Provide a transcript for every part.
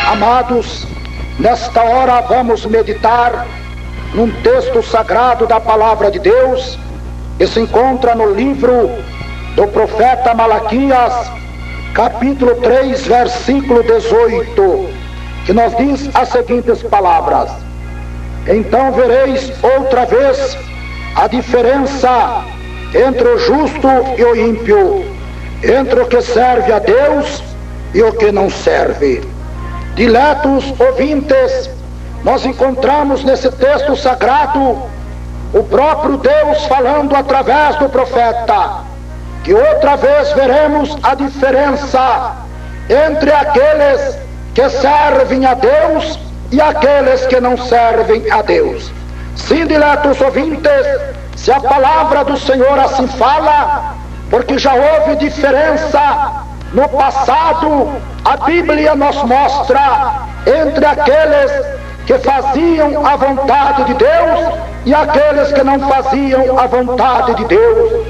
Amados, nesta hora vamos meditar num texto sagrado da Palavra de Deus, que se encontra no livro do profeta Malaquias, capítulo 3, versículo 18, que nos diz as seguintes palavras: então vereis outra vez a diferença entre o justo e o ímpio, entre o que serve a Deus e o que não serve. Diletos ouvintes, nós encontramos nesse texto sagrado o próprio Deus falando através do profeta, que outra vez veremos a diferença entre aqueles que servem a Deus e aqueles que não servem a Deus. Sim, diletos ouvintes, se a palavra do Senhor assim fala, porque já houve diferença no passado, a Bíblia nos mostra entre aqueles que faziam a vontade de Deus e aqueles que não faziam a vontade de Deus.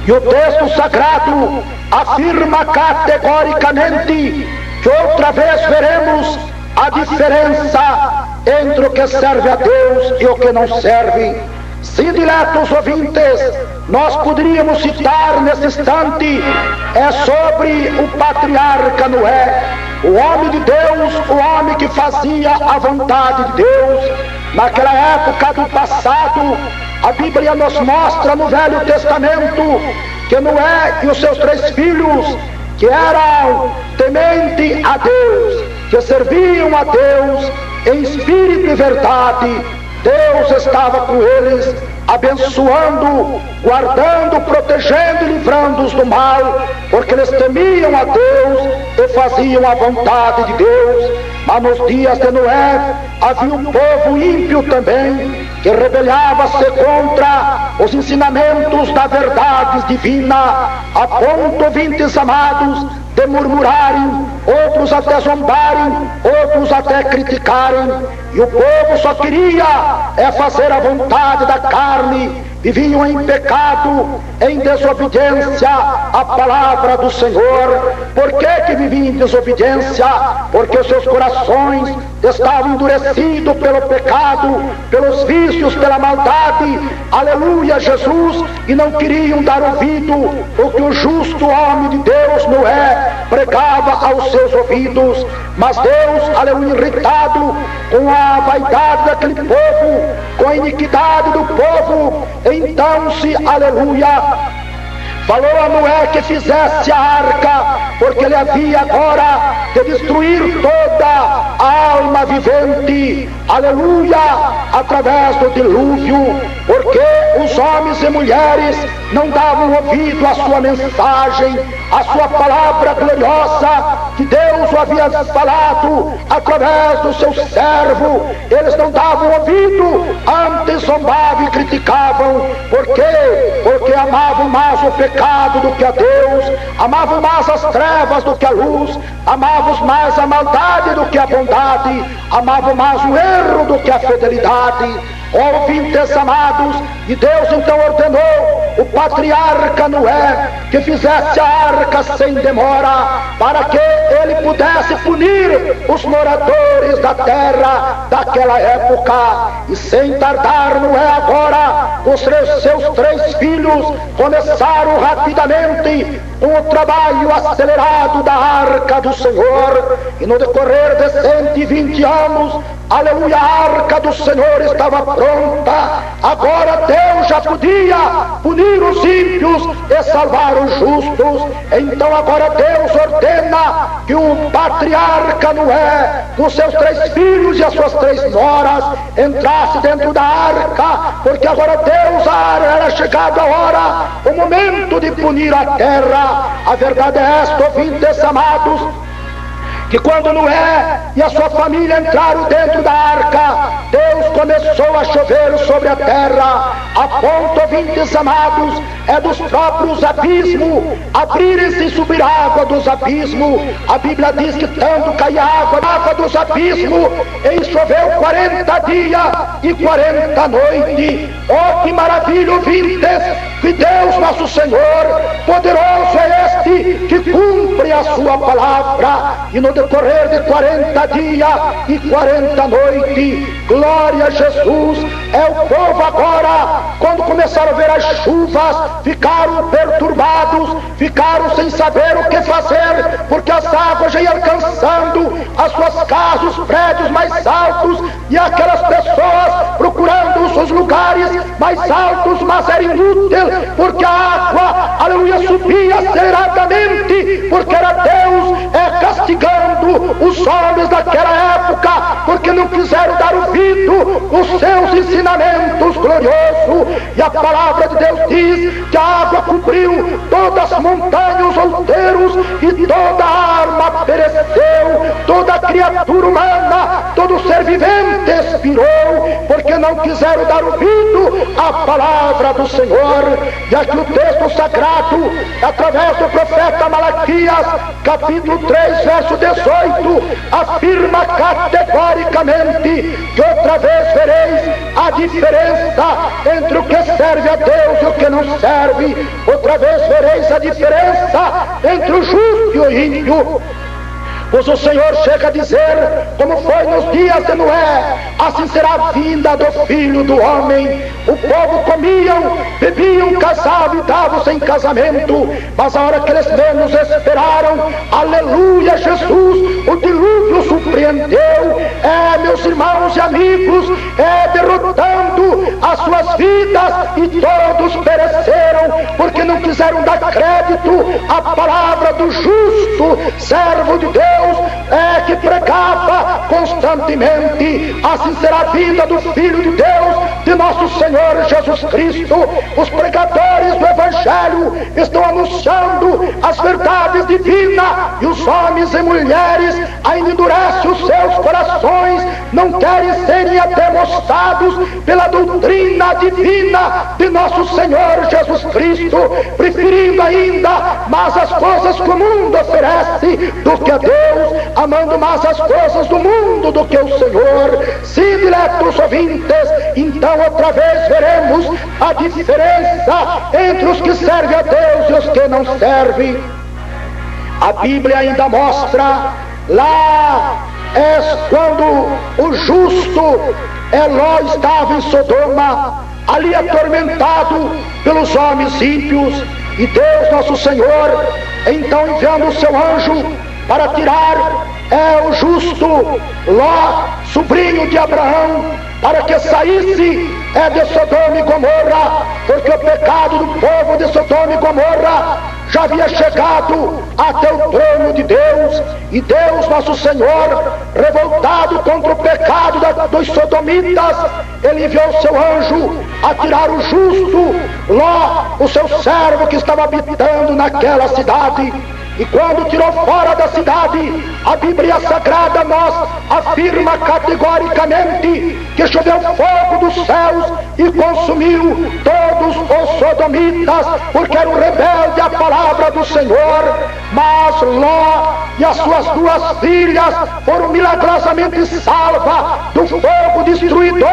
E o texto sagrado afirma categoricamente que outra vez veremos a diferença entre o que serve a Deus e o que não serve. Sim, diletos ouvintes, nós poderíamos citar nesse instante sobre o patriarca Noé, o homem de Deus, o homem que fazia a vontade de Deus. Naquela época do passado, a Bíblia nos mostra no Velho Testamento que Noé e os seus 3 filhos, que eram tementes a Deus, que serviam a Deus em espírito e verdade, Deus estava com eles, abençoando, guardando, protegendo e livrando-os do mal, porque eles temiam a Deus e faziam a vontade de Deus. Mas nos dias de Noé havia um povo ímpio também, que rebelava-se contra os ensinamentos da verdade divina, a ponto, ouvintes amados, de murmurarem, outros até zombarem, outros até criticarem. E o povo só queria fazer a vontade da carne, viviam em pecado, em desobediência à palavra do Senhor. Por que viviam em desobediência? Porque os seus corações estavam endurecidos pelo pecado, pelos vícios, pela maldade, aleluia, Jesus, e não queriam dar ouvido o que o justo homem de Deus, Noé, pregava aos seus ouvidos. Mas Deus, aleluia, irritado com a vaidade daquele povo, com a iniquidade do povo, então aleluia, falou a Noé que fizesse a arca, porque ele havia agora de destruir toda a alma vivente, aleluia, através do dilúvio, porque os homens e mulheres não davam ouvido à sua mensagem, à sua palavra gloriosa, que Deus havia falado através do seu servo. Eles não davam ouvido, antes zombavam e criticavam. Por quê? Porque amavam mais o pecado do que a Deus, amavam mais as trevas do que a luz, amavam mais a maldade do que a bondade, amavam mais o erro do que a fidelidade. Ouvintes amados, e Deus então ordenou o patriarca Noé que fizesse a arca sem demora, para que ele pudesse punir os moradores da terra daquela época. E sem tardar, Noé agora, com os seus 3 filhos, começaram rapidamente com o trabalho acelerado da arca do Senhor. E no decorrer de 120 anos, aleluia, a arca do Senhor estava pronta. Agora Deus já podia punir os ímpios e salvar os justos. Então agora Deus ordena que o patriarca Noé, com seus 3 filhos e as suas 3 noras, entrasse dentro da arca, porque agora Deus era chegado a hora, o momento de punir a terra. A verdade é esta, ouvintes amados, que quando Noé e a sua família entraram dentro da arca, Deus começou a chover sobre a terra, a ponto, ouvintes amados, dos próprios abismos abrirem-se e subir água dos abismos. A Bíblia diz que tanto caía água dos abismos, e choveu 40 dias e 40 noites. Oh, que maravilha, ouvintes, que Deus nosso Senhor, poderoso é este, que cumpre a sua palavra. E no decorrer de 40 dias e 40 noites. Glória a Jesus. É o povo agora, quando começaram a ver as chuvas, ficaram perturbados, ficaram sem saber o que fazer, porque as águas já iam alcançando as suas casas, os prédios mais altos, e aquelas pessoas procurando os seus lugares mais altos, mas era inútil, porque a água, aleluia, subia aceleradamente, porque era Deus castigando os homens daquela época, porque não quiseram dar ouvido aos seus ensinamentos gloriosos. E a palavra de Deus diz que a água cobriu todas as montanhas, os outeiros, e toda a arma pereceu, toda criatura humana, todo ser vivente expirou, porque não quiseram dar ouvido à palavra do Senhor. E aqui o texto sagrado, através do profeta Malaquias, capítulo 3, verso 18, afirma categoricamente que outra vez vereis a diferença entre o que serve a Deus e o que não serve. Outra vez vereis a diferença entre o justo e o ímpio. Pois o Senhor chega a dizer, como foi nos dias de Noé, assim será a vinda do Filho do Homem. O povo comiam, bebiam, casavam e davam-se em casamento, mas a hora que eles menos esperaram, aleluia, Jesus, o dilúvio surpreendeu. Meus irmãos e amigos, derrotando as suas vidas, e todos pereceram, porque não quiseram dar crédito à palavra do justo servo de Deus, que pregava constantemente. Assim será a vida do Filho de Deus, de nosso Senhor Jesus Cristo. Os pregadores do Evangelho estão anunciando as verdades divinas, e os homens e mulheres ainda endurecem os seus corações, não querem serem ademostrados pela doutrina divina de nosso Senhor Jesus Cristo, preferindo ainda mais as coisas que o mundo oferece do que a Deus, amando mais as coisas do mundo do que o Senhor. Sim, diletos ouvintes, então outra vez veremos a diferença entre os que servem a Deus e os que não servem. A Bíblia ainda mostra lá, quando o justo Ló estava em Sodoma, ali atormentado pelos homens ímpios, e Deus nosso Senhor então enviando o seu anjo para tirar o justo Ló, sobrinho de Abraão, para que saísse de Sodoma e Gomorra, porque o pecado do povo de Sodoma e Gomorra já havia chegado até o trono de Deus. E Deus nosso Senhor, revoltado contra o pecado dos sodomitas, ele enviou o seu anjo a tirar o justo Ló, o seu servo que estava habitando naquela cidade. E quando tirou fora da cidade, a Bíblia Sagrada nos afirma categoricamente que choveu fogo dos céus e consumiu todos os sodomitas, porque eram rebeldes à palavra do Senhor. Mas Ló e as suas duas filhas foram milagrosamente salvas do fogo destruidor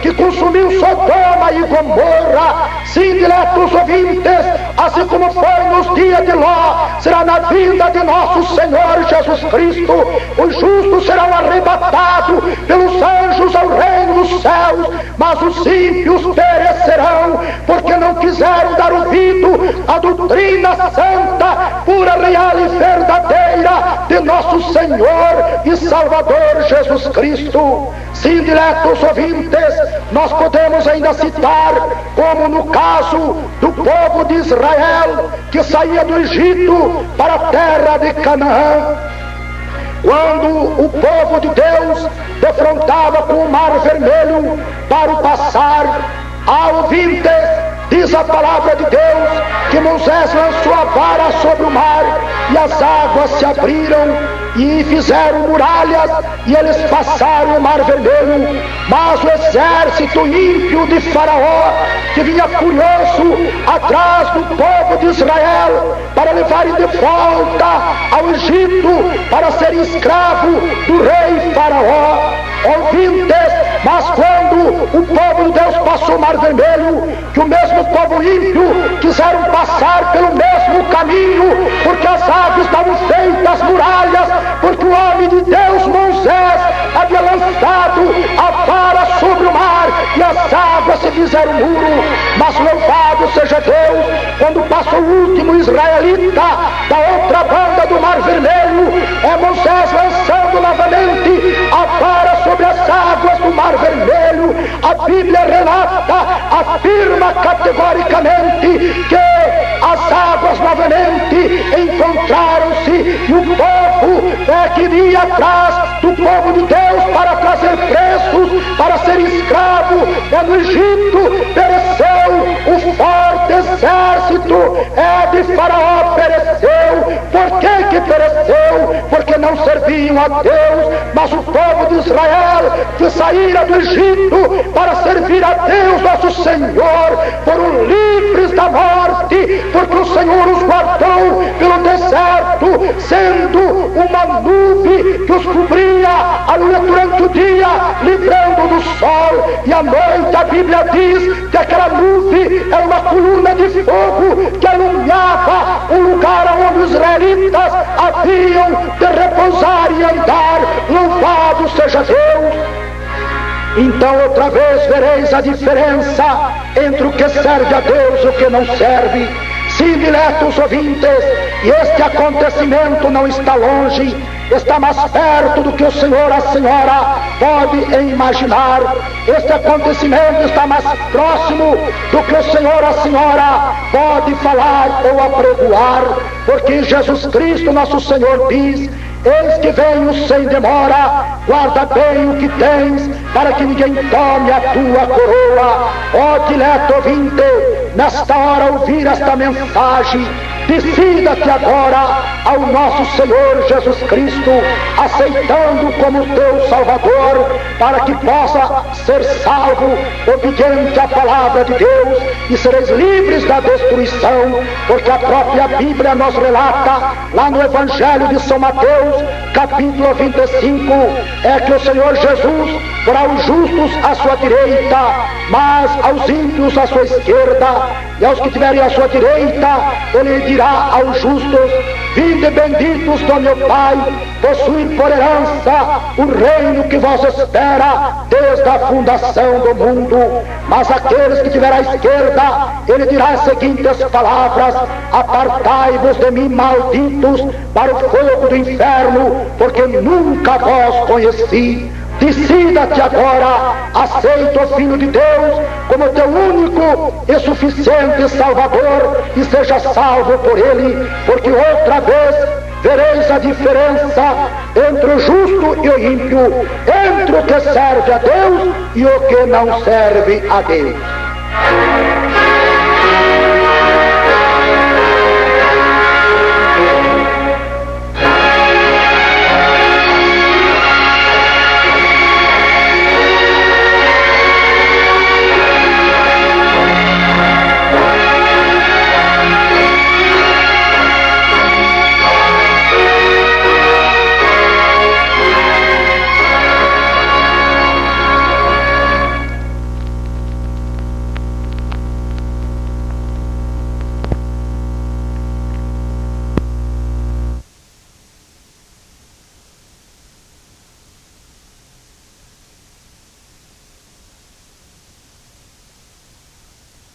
que consumiu Sodoma e Gomorra. Sim, diletos ouvintes, assim como foi nos dias de Ló, será na vinda de nosso Senhor Jesus Cristo. Os justos serão arrebatados pelos anjos ao reino dos céus, mas os ímpios perecerão, porque não quiseram dar ouvido à doutrina santa, pura, real e verdadeira de nosso Senhor e Salvador Jesus Cristo. Sim, diletos ouvintes, nós podemos ainda citar, como no caso do povo de Israel, que saía do Egito para a terra de Canaã, quando o povo de Deus defrontava com o Mar Vermelho para o passar. Ouvintes, diz a palavra de Deus que Moisés lançou a vara sobre o mar, e as águas se abriram e fizeram muralhas, e eles passaram o Mar Vermelho. Mas o exército ímpio de Faraó, que vinha furioso atrás do povo de Israel para levarem de volta ao Egito para serem escravo do rei Faraó. Ouvintes, mas quando o povo de Deus passou o Mar Vermelho, que o mesmo povo ímpio quiseram passar pelo mesmo caminho, porque as águas estavam feitas muralhas, porque o fizeram o muro, mas louvado seja Deus, quando passa o último israelita da outra banda do Mar Vermelho, é Moisés lançando novamente a vara sobre as águas do Mar Vermelho. A Bíblia relata, afirma categoricamente que as águas novamente encontraram-se e o povo que iria atrás do povo de Deus para trazer presos, para ser escravo no Egito, pereceu. O forte exército de Faraó pereceu. Por que pereceu? Porque não serviam a Deus, mas o povo de Israel que saíra do Egito para servir a Deus nosso Senhor foram livres da morte, porque o Senhor os guardou pelo deserto, sendo uma nuvem que os cobria durante o dia, livrando do sol, e à noite a Bíblia diz que aquela nuvem era uma coluna de fogo que iluminava o lugar onde os israelitas haviam de repousar e andar. Louvado seja Deus! Então outra vez vereis a diferença entre o que serve a Deus e o que não serve. Sim, diletos ouvintes, e este acontecimento não está longe, está mais perto do que o Senhor, a Senhora, pode imaginar. Este acontecimento está mais próximo do que o Senhor, a Senhora, pode falar ou apregoar, porque Jesus Cristo, nosso Senhor, diz: eis que venho sem demora, guarda bem o que tens, para que ninguém tome a tua coroa. Ó dileto ouvinte, nesta hora ouvir esta mensagem, decida-te agora ao nosso Senhor Jesus Cristo, aceitando como teu Salvador, para que possa ser salvo, obediente à palavra de Deus, e sereis livres da destruição, porque a própria Bíblia nos relata, lá no Evangelho de São Mateus, capítulo 25, é que o Senhor Jesus porá os justos à sua direita, mas aos ímpios à sua esquerda, e aos que tiverem à sua direita, ele dirá aos justos: vinde benditos do meu Pai, possuir por herança o reino que vos espera desde a fundação do mundo. Mas aqueles que tiverem à esquerda, ele dirá as seguintes palavras: apartai-vos de mim, malditos, para o fogo do inferno, porque nunca vos conheci. Decida-te agora, aceita o Filho de Deus como teu único e suficiente Salvador, e seja salvo por Ele, porque outra vez vereis a diferença entre o justo e o ímpio, entre o que serve a Deus e o que não serve a Deus.